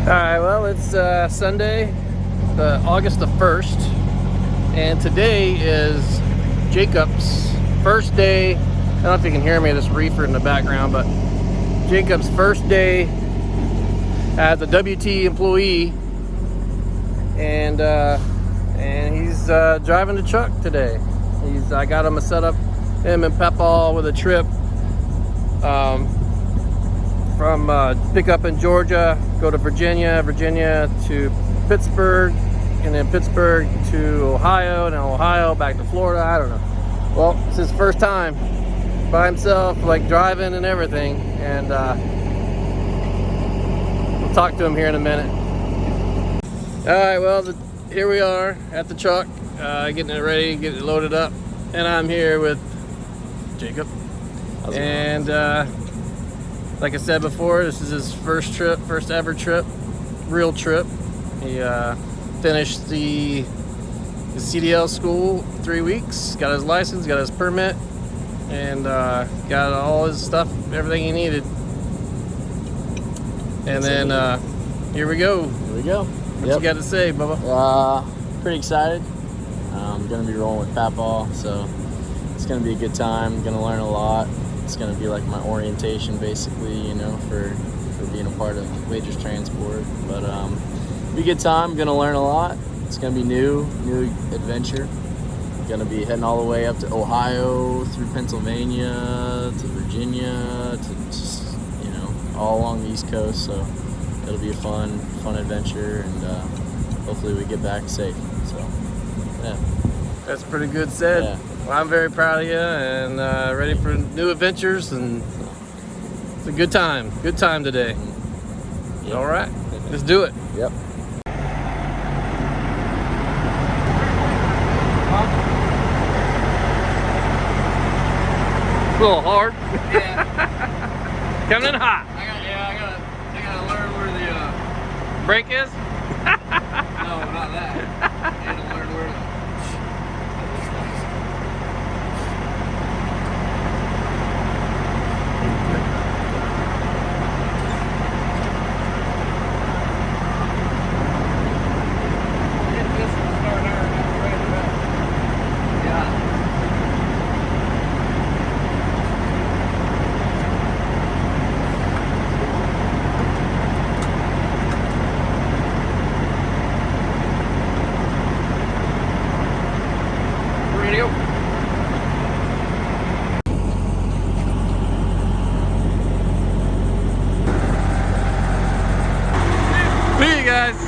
Alright, well, it's Sunday, August the 1st, and today is Jacob's first day. I don't know if you can hear me, this reefer in the background, but Jacob's first day as a WT employee, and he's driving the truck today. I got him to set up him and Pepal with a trip from pick up in Georgia, go to Virginia to Pittsburgh, and then Pittsburgh to Ohio, and then Ohio back to Florida. I don't know. Well, it's his first time by himself, like driving and everything, and we'll talk to him here in a minute. All right, well, here we are at the truck, getting it ready, getting it loaded up, and I'm here with Jacob. And like I said before, this is his first ever trip, real trip. He finished the CDL school 3 weeks, got his license, got his permit, and got all his stuff, everything he needed. And then here we go. Here we go. What you got to say, Bubba? Pretty excited. I'm gonna be rolling with Papa, so it's gonna be a good time. Gonna learn a lot. It's going to be like my orientation, basically, you know, for being a part of Wagers Transport. But be a good time. Going to learn a lot. It's going to be new adventure. Going to be heading all the way up to Ohio, through Pennsylvania, to Virginia, to just, you know, all along the East Coast. So it'll be a fun adventure, and hopefully we get back safe. So, yeah. That's pretty good said. Yeah. Well, I'm very proud of you, and ready for new adventures, and it's a good time today. Yep. All right, let's do it. Yep. A little hard. Yeah. Coming in hot. I gotta learn where the Brake is? no, not that. I had to learn where the See you guys.